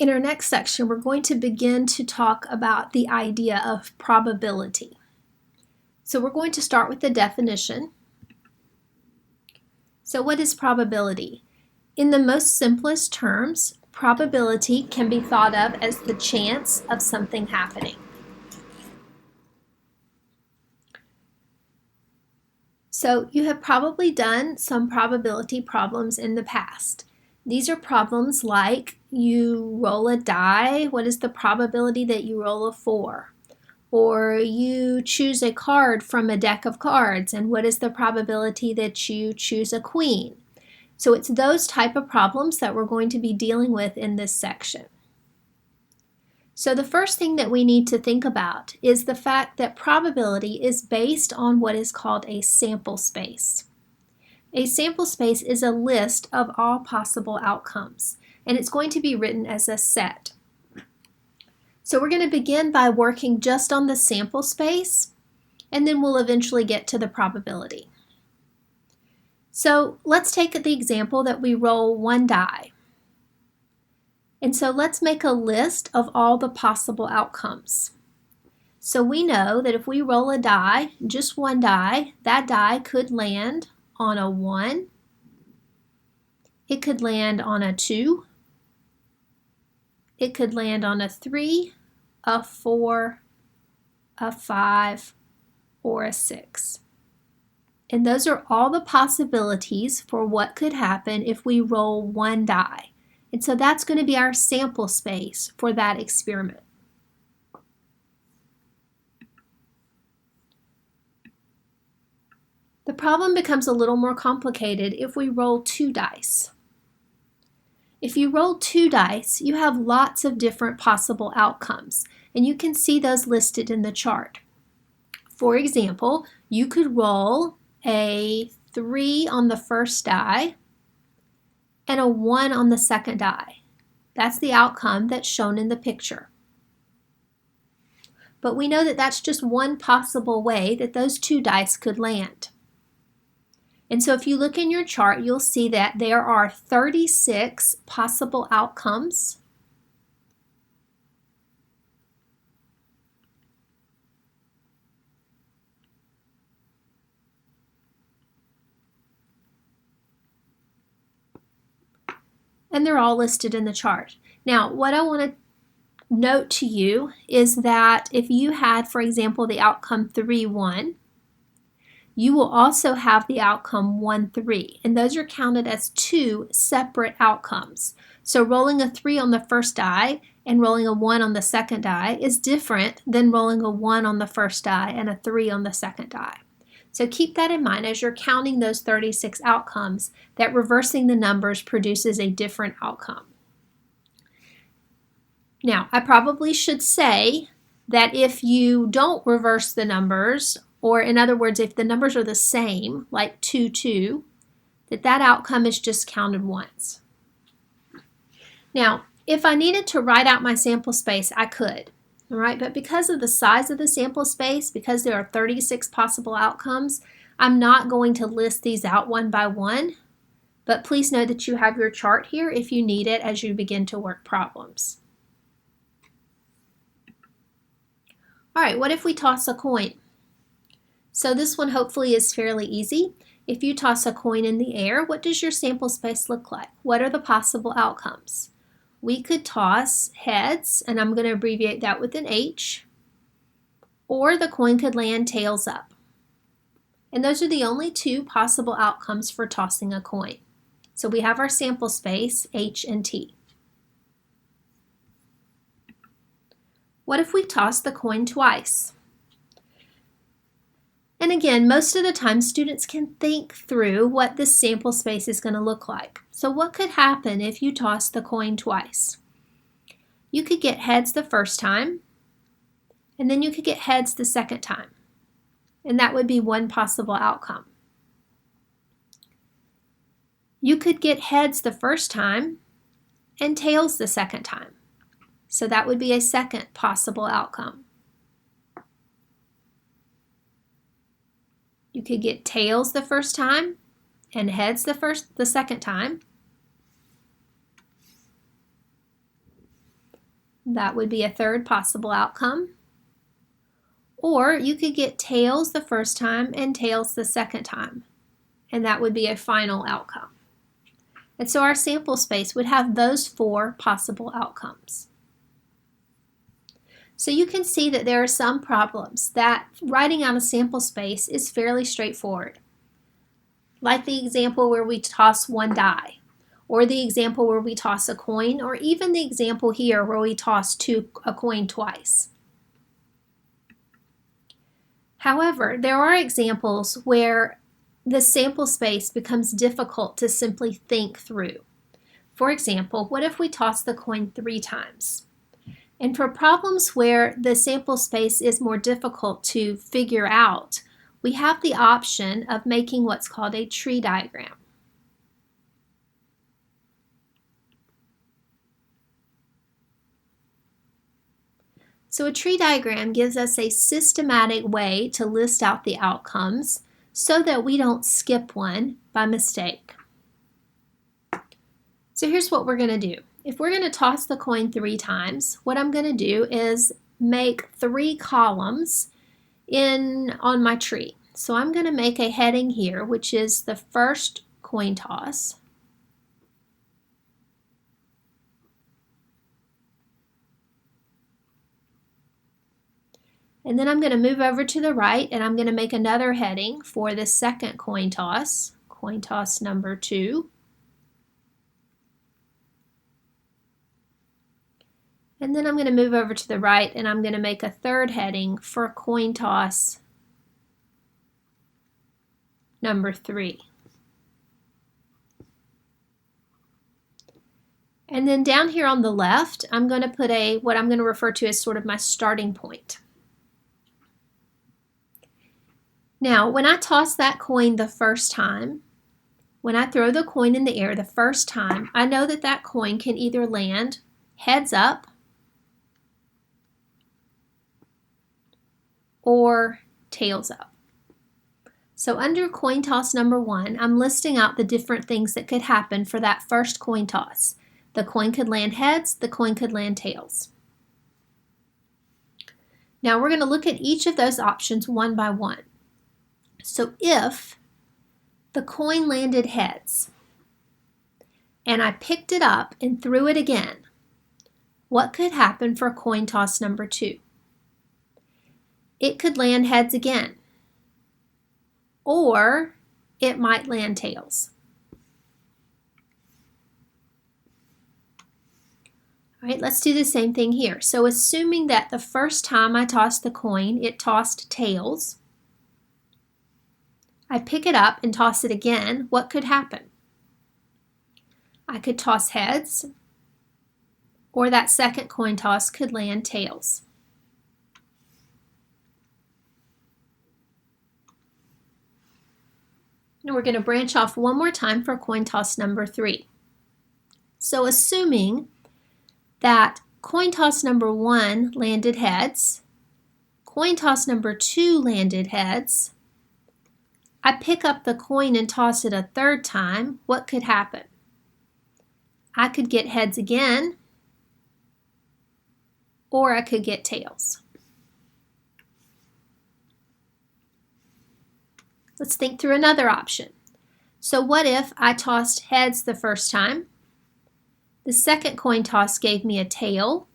In our next section, we're going to begin to talk about the idea of probability. So we're going to start with the definition. So what is probability? In the most simplest terms, probability can be thought of as the chance of something happening. So you have probably done some probability problems in the past. These are problems like you roll a die, what is the probability that you roll a 4? Or you choose a card from a deck of cards, and what is the probability that you choose a queen? So it's those type of problems that we're going to be dealing with in this section. So the first thing that we need to think about is the fact that probability is based on what is called a sample space. A sample space is a list of all possible outcomes, and it's going to be written as a set. So we're going to begin by working just on the sample space, and then we'll eventually get to the probability. So let's take the example that we roll one die. And so let's make a list of all the possible outcomes. So we know that if we roll a die, just one die, that die could land on a 1, it could land on a 2, it could land on a 3, a 4, a 5, or a 6. And those are all the possibilities for what could happen if we roll one die. And so that's going to be our sample space for that experiment. The problem becomes a little more complicated if we roll 2 dice. If you roll 2 dice, you have lots of different possible outcomes, and you can see those listed in the chart. For example, you could roll a 3 on the first die and a 1 on the second die. That's the outcome that's shown in the picture. But we know that that's just one possible way that those 2 dice could land. And so if you look in your chart, you'll see that there are 36 possible outcomes. And they're all listed in the chart. Now, what I want to note to you is that if you had, for example, the outcome 3-1, you will also have the outcome 1-3, and those are counted as 2 separate outcomes. So rolling a 3 on the first die and rolling a 1 on the second die is different than rolling a 1 on the first die and a 3 on the second die. So keep that in mind as you're counting those 36 outcomes, that reversing the numbers produces a different outcome. Now, I probably should say that if you don't reverse the numbers, or in other words, if the numbers are the same, like 2-2, that outcome is just counted once. Now, if I needed to write out my sample space, I could. All right, but because of the size of the sample space, because there are 36 possible outcomes, I'm not going to list these out one by one, but please know that you have your chart here if you need it as you begin to work problems. All right, what if we toss a coin? So this one hopefully is fairly easy. If you toss a coin in the air, what does your sample space look like? What are the possible outcomes? We could toss heads, and I'm going to abbreviate that with an H, or the coin could land tails up. And those are the only 2 possible outcomes for tossing a coin. So we have our sample space, H and T. What if we toss the coin twice? And again, most of the time students can think through what this sample space is going to look like. So what could happen if you toss the coin twice? You could get heads the first time, and then you could get heads the second time. And that would be one possible outcome. You could get heads the first time and tails the second time. So that would be a second possible outcome. You could get tails the first time and heads the second time. That would be a third possible outcome. Or you could get tails the first time and tails the second time, and that would be a final outcome. And so our sample space would have those 4 possible outcomes. So you can see that there are some problems that writing out a sample space is fairly straightforward. Like the example where we toss 1 die, or the example where we toss a coin, or even the example here where we toss a coin twice. However, there are examples where the sample space becomes difficult to simply think through. For example, what if we toss the coin 3 times? And for problems where the sample space is more difficult to figure out, we have the option of making what's called a tree diagram. So a tree diagram gives us a systematic way to list out the outcomes so that we don't skip one by mistake. So here's what we're going to do. If we're going to toss the coin 3 times, what I'm going to do is make 3 columns on my tree. So I'm going to make a heading here, which is the first coin toss. And then I'm going to move over to the right and I'm going to make another heading for the second coin toss number 2. And then I'm going to move over to the right and I'm going to make a third heading for coin toss number 3. And then down here on the left, I'm going to put what I'm going to refer to as sort of my starting point. Now, when I toss that coin the first time, when I throw the coin in the air the first time, I know that that coin can either land heads up or tails up. So under coin toss number 1, I'm listing out the different things that could happen for that first coin toss. The coin could land heads, the coin could land tails. Now we're going to look at each of those options one by one. So if the coin landed heads and I picked it up and threw it again, what could happen for coin toss number 2? It could land heads again, or it might land tails. All right, let's do the same thing here. So assuming that the first time I tossed the coin, it tossed tails, I pick it up and toss it again, what could happen? I could toss heads, or that second coin toss could land tails. And we're going to branch off one more time for coin toss number 3. So assuming that coin toss number 1 landed heads, coin toss number 2 landed heads, I pick up the coin and toss it a third time, what could happen? I could get heads again, or I could get tails. Let's think through another option. So what if I tossed heads the first time? The second coin toss gave me a tail.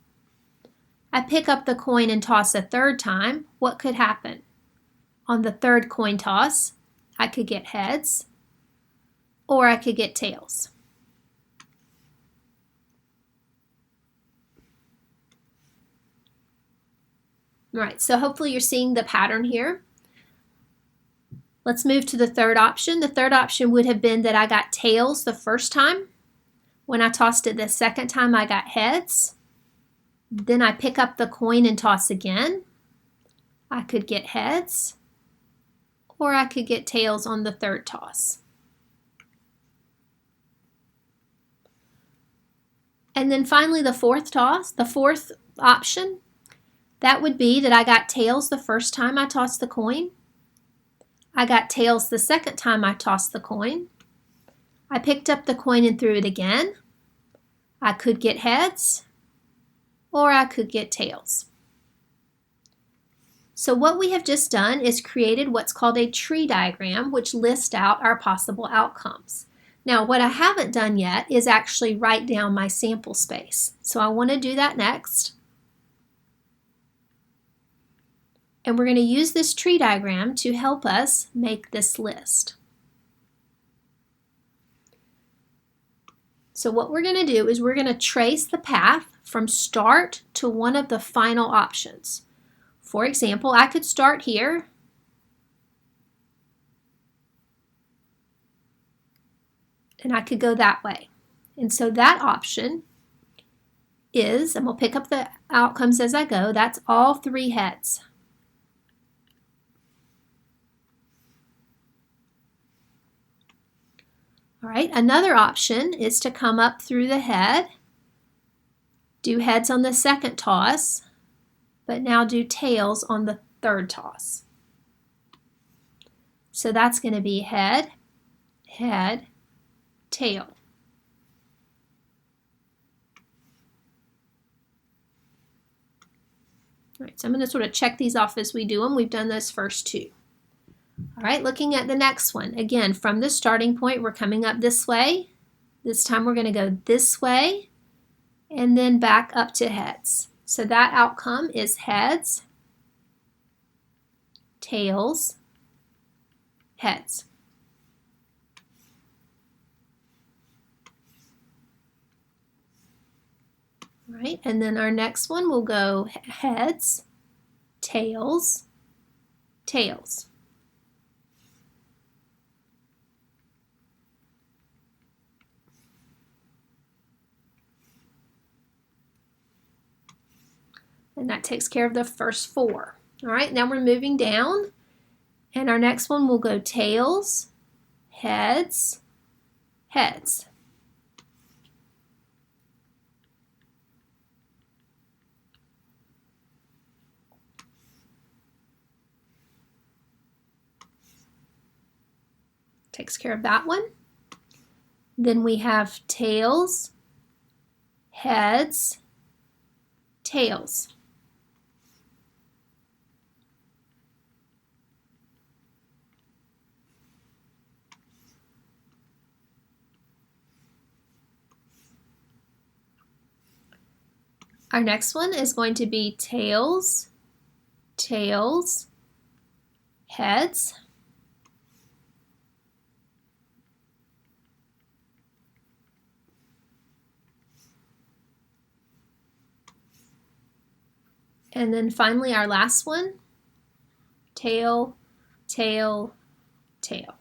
I pick up the coin and toss a third time. What could happen? On the third coin toss, I could get heads, or I could get tails. All right, so hopefully you're seeing the pattern here. Let's move to the third option. The third option would have been that I got tails the first time. When I tossed it the second time, I got heads. Then I pick up the coin and toss again. I could get heads, or I could get tails on the third toss. And then finally the fourth option, that would be that I got tails the first time I tossed the coin. I got tails the second time I tossed the coin. I picked up the coin and threw it again. I could get heads, or I could get tails. So what we have just done is created what's called a tree diagram, which lists out our possible outcomes. Now, what I haven't done yet is actually write down my sample space. So I want to do that next. And we're going to use this tree diagram to help us make this list. So what we're going to do is we're going to trace the path from start to one of the final options. For example, I could start here and I could go that way. And so that option is, and we'll pick up the outcomes as I go, that's all 3 heads. All right, another option is to come up through the head, do heads on the second toss, but now do tails on the third toss. So that's going to be head, head, tail. All right, so I'm going to sort of check these off as we do them. We've done those first 2. All right, looking at the next one. Again, from the starting point, we're coming up this way. This time we're going to go this way and then back up to heads. So that outcome is heads, tails, heads. All right, and then our next one will go heads, tails, tails. And that takes care of the first 4. All right, now we're moving down, and our next one will go tails, heads, heads. Takes care of that one. Then we have tails, heads, tails. Our next one is going to be tails, tails, heads. And then finally our last one, tail, tail, tail.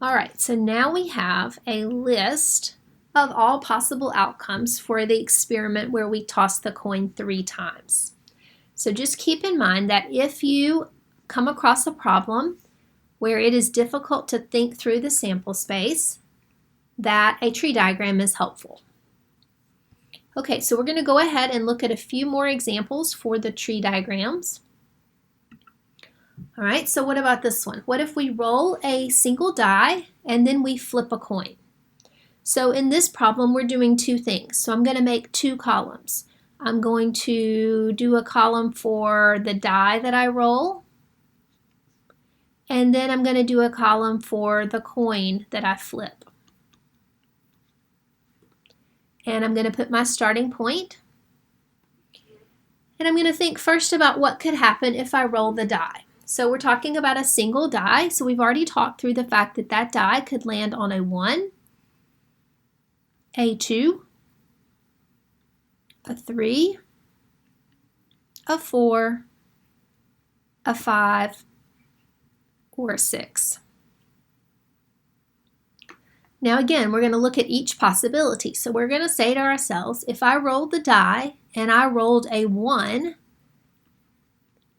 All right, so now we have a list of all possible outcomes for the experiment where we toss the coin 3 times. So just keep in mind that if you come across a problem where it is difficult to think through the sample space, that a tree diagram is helpful. Okay, so we're going to go ahead and look at a few more examples for the tree diagrams. All right, so what about this one? What if we roll a single die and then we flip a coin? So in this problem, we're doing 2 things. So I'm going to make 2 columns. I'm going to do a column for the die that I roll, and then I'm going to do a column for the coin that I flip. And I'm going to put my starting point, and I'm going to think first about what could happen if I roll the die. So we're talking about a single die, so we've already talked through the fact that that die could land on a 1, a 2, a 3, a 4, a 5, or a 6. Now again, we're going to look at each possibility. So we're going to say to ourselves, if I rolled the die and I rolled a 1,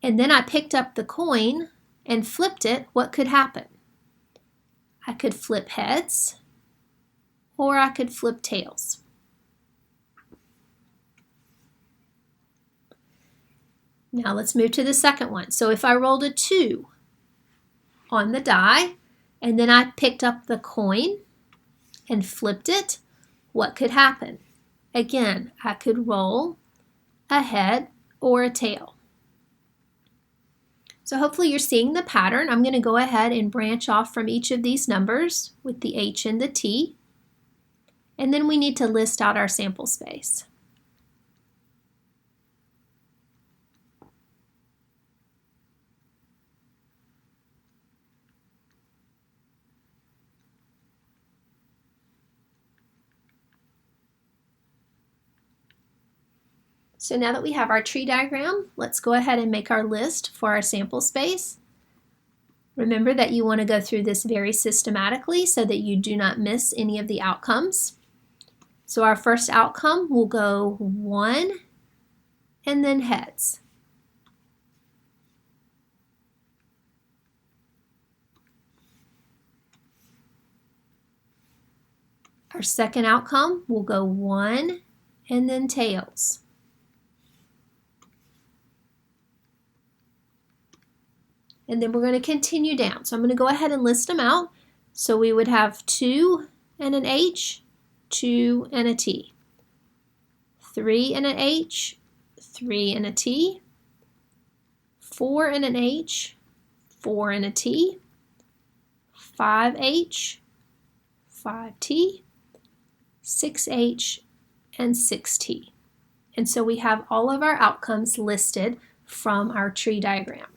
and then I picked up the coin and flipped it, what could happen? I could flip heads, or I could flip tails. Now let's move to the second one. So if I rolled a 2 on the die, and then I picked up the coin and flipped it, what could happen? Again, I could roll a head or a tail. So hopefully you're seeing the pattern. I'm going to go ahead and branch off from each of these numbers with the H and the T. And then we need to list out our sample space. So now that we have our tree diagram, let's go ahead and make our list for our sample space. Remember that you want to go through this very systematically so that you do not miss any of the outcomes. So our first outcome will go 1 and then heads. Our second outcome will go 1 and then tails. And then we're going to continue down. So I'm going to go ahead and list them out. So we would have 2 and an H, 2 and a T, 3 and an H, 3 and a T, 4 and an H, 4 and a T, 5H, 5T, 6H, and 6T. And so we have all of our outcomes listed from our tree diagram.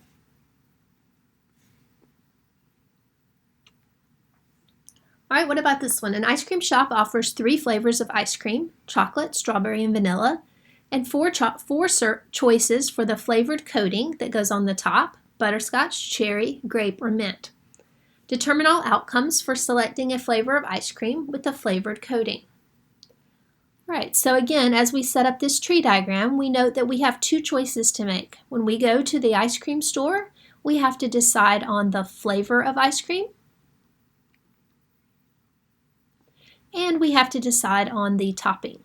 All right, what about this one? An ice cream shop offers 3 flavors of ice cream: chocolate, strawberry, and vanilla, and 4 choices for the flavored coating that goes on the top: butterscotch, cherry, grape, or mint. Determine all outcomes for selecting a flavor of ice cream with the flavored coating. All right, so again, as we set up this tree diagram, we note that we have 2 choices to make. When we go to the ice cream store, we have to decide on the flavor of ice cream, and we have to decide on the topping.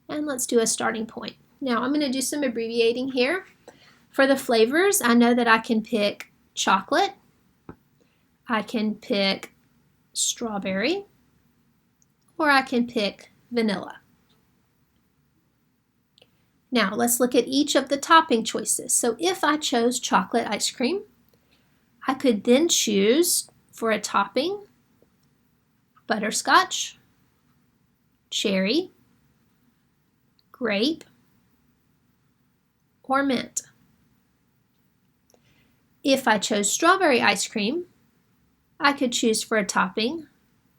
And let's do a starting point. Now I'm going to do some abbreviating here. For the flavors, I know that I can pick chocolate, I can pick strawberry, or I can pick vanilla. Now let's look at each of the topping choices. So if I chose chocolate ice cream, I could then choose for a topping butterscotch, cherry, grape, or mint. If I chose strawberry ice cream, I could choose for a topping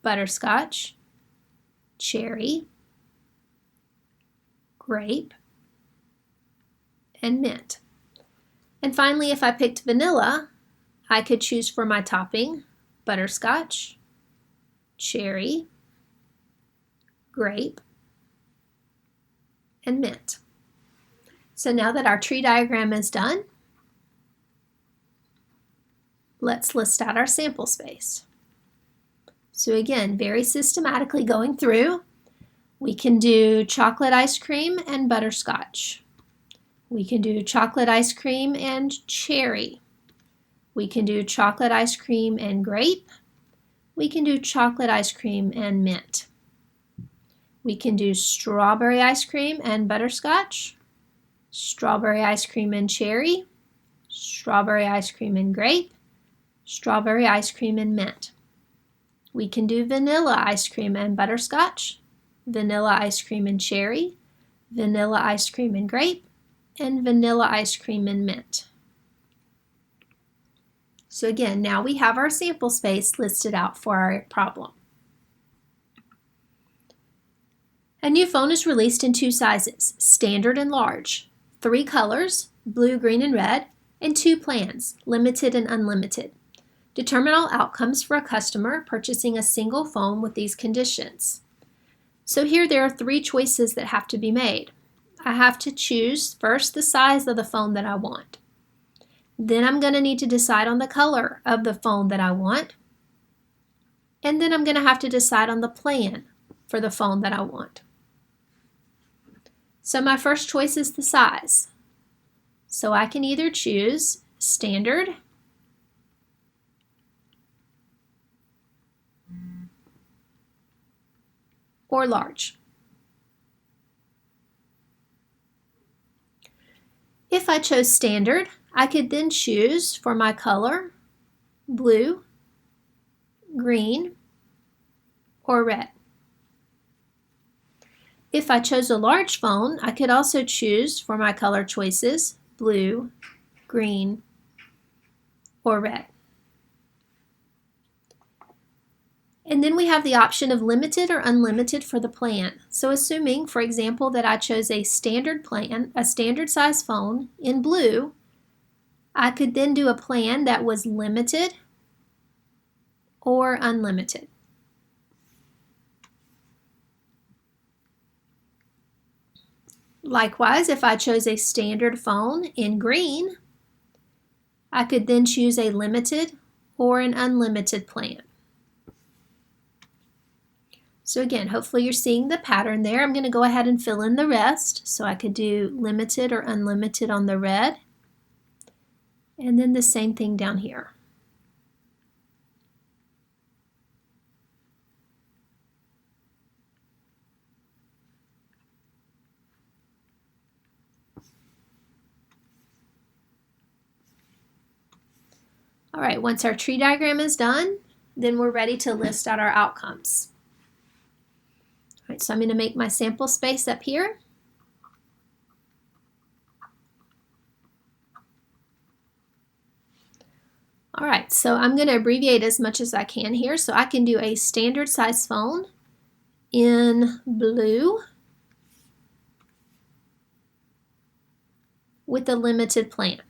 butterscotch, cherry, grape, and mint. And finally, if I picked vanilla, I could choose for my topping butterscotch, cherry, grape, and mint. So now that our tree diagram is done, let's list out our sample space. So again, very systematically going through, we can do chocolate ice cream and butterscotch. We can do chocolate ice cream and cherry. We can do chocolate ice cream and grape. We can do chocolate ice cream and mint. We can do strawberry ice cream and butterscotch, strawberry ice cream and cherry, strawberry ice cream and grape, strawberry ice cream and mint. We can do vanilla ice cream and butterscotch, vanilla ice cream and cherry, vanilla ice cream and grape, and vanilla ice cream and mint. So again, now we have our sample space listed out for our problem. A new phone is released in 2 sizes, standard and large, 3 colors, blue, green, and red, and 2 plans, limited and unlimited. Determine all outcomes for a customer purchasing a single phone with these conditions. So here there are 3 choices that have to be made. I have to choose first the size of the phone that I want. Then I'm going to need to decide on the color of the phone that I want. And then I'm going to have to decide on the plan for the phone that I want. So my first choice is the size. So I can either choose standard or large. If I chose standard, I could then choose for my color blue, green, or red. If I chose a large phone, I could also choose for my color choices blue, green, or red. And then we have the option of limited or unlimited for the plan. So assuming, for example, that I chose a standard plan, a standard size phone in blue, I could then do a plan that was limited or unlimited. Likewise, if I chose a standard phone in green, I could then choose a limited or an unlimited plan. So again, hopefully you're seeing the pattern there. I'm going to go ahead and fill in the rest. So I could do limited or unlimited on the red. And then the same thing down here. All right, once our tree diagram is done, then we're ready to list out our outcomes. All right, so I'm going to make my sample space up here. All right, so I'm going to abbreviate as much as I can here. So I can do a standard size phone in blue with a limited plan.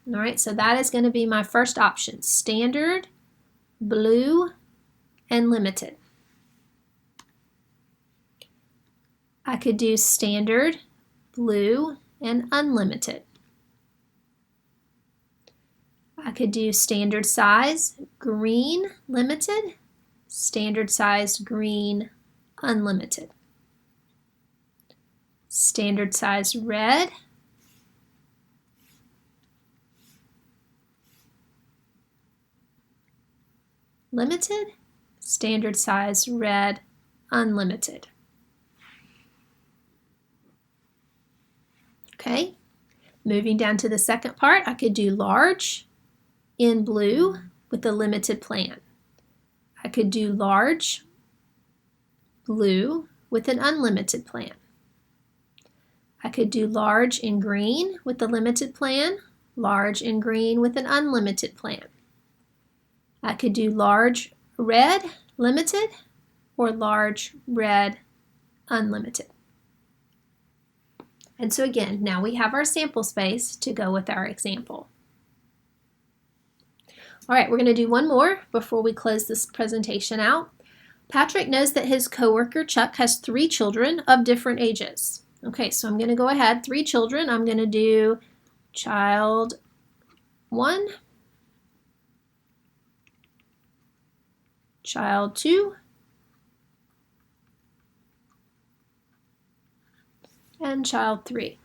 All right, so that is going to be my first option, standard, blue, and limited. I could do standard, blue, and unlimited. I could do standard size, green, limited, standard size, green, unlimited. Standard size, red, limited, standard size, red, unlimited. Okay, moving down to the second part, I could do large in blue with a limited plan. I could do large blue with an unlimited plan. I could do large in green with a limited plan, large in green with an unlimited plan. I could do large red limited or large red unlimited. And so again, now we have our sample space to go with our example. All right, we're going to do one more before we close this presentation out. Patrick knows that his coworker Chuck has 3 children of different ages. Okay, so I'm going to go ahead, 3 children. I'm going to do child 1, child 2, and child 3.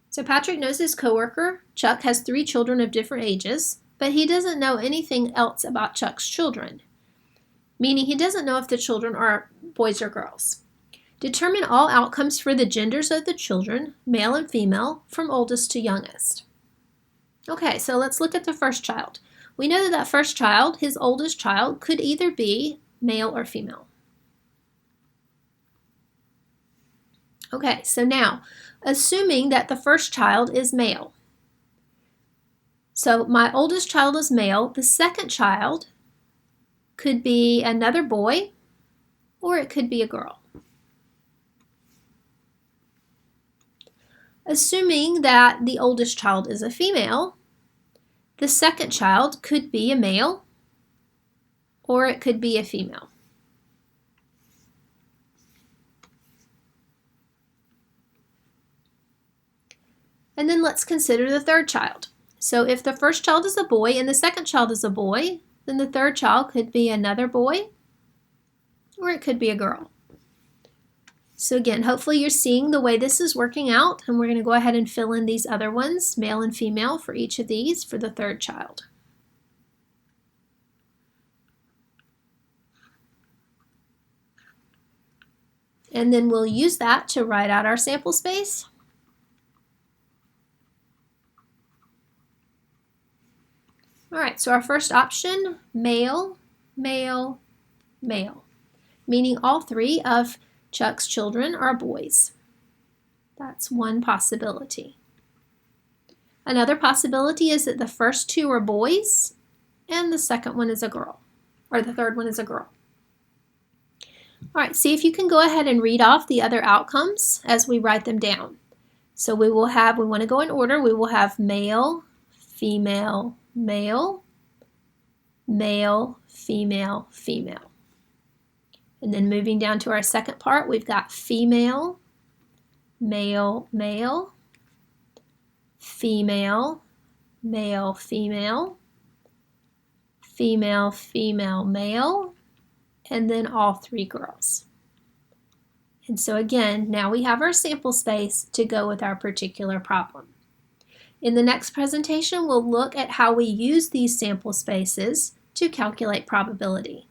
So Patrick knows his coworker, Chuck, has 3 children of different ages, but he doesn't know anything else about Chuck's children, meaning he doesn't know if the children are boys or girls. Determine all outcomes for the genders of the children, male and female, from oldest to youngest. Okay, so let's look at the first child. We know that that first child, his oldest child, could either be male or female. Okay, so now, assuming that the first child is male. So my oldest child is male. The second child could be another boy, or it could be a girl. Assuming that the oldest child is a female, the second child could be a male, or it could be a female. And then let's consider the third child. So if the first child is a boy and the second child is a boy, then the third child could be another boy, it could be a girl. So again, hopefully you're seeing the way this is working out, and we're going to go ahead and fill in these other ones, male and female, for each of these for the third child. And then we'll use that to write out our sample space. All right, so our first option, male, male, male, meaning all three of Chuck's children are boys. That's one possibility. Another possibility is that the first two are boys and the second one is a girl, or the third one is a girl. All right, see if you can go ahead and read off the other outcomes as we write them down. So we want to go in order, we will have male, female, male, male, female, female. And then moving down to our second part, we've got female, male, male, female, male, female, female, female, male, and then all three girls. And so again, now we have our sample space to go with our particular problem. In the next presentation, we'll look at how we use these sample spaces to calculate probability.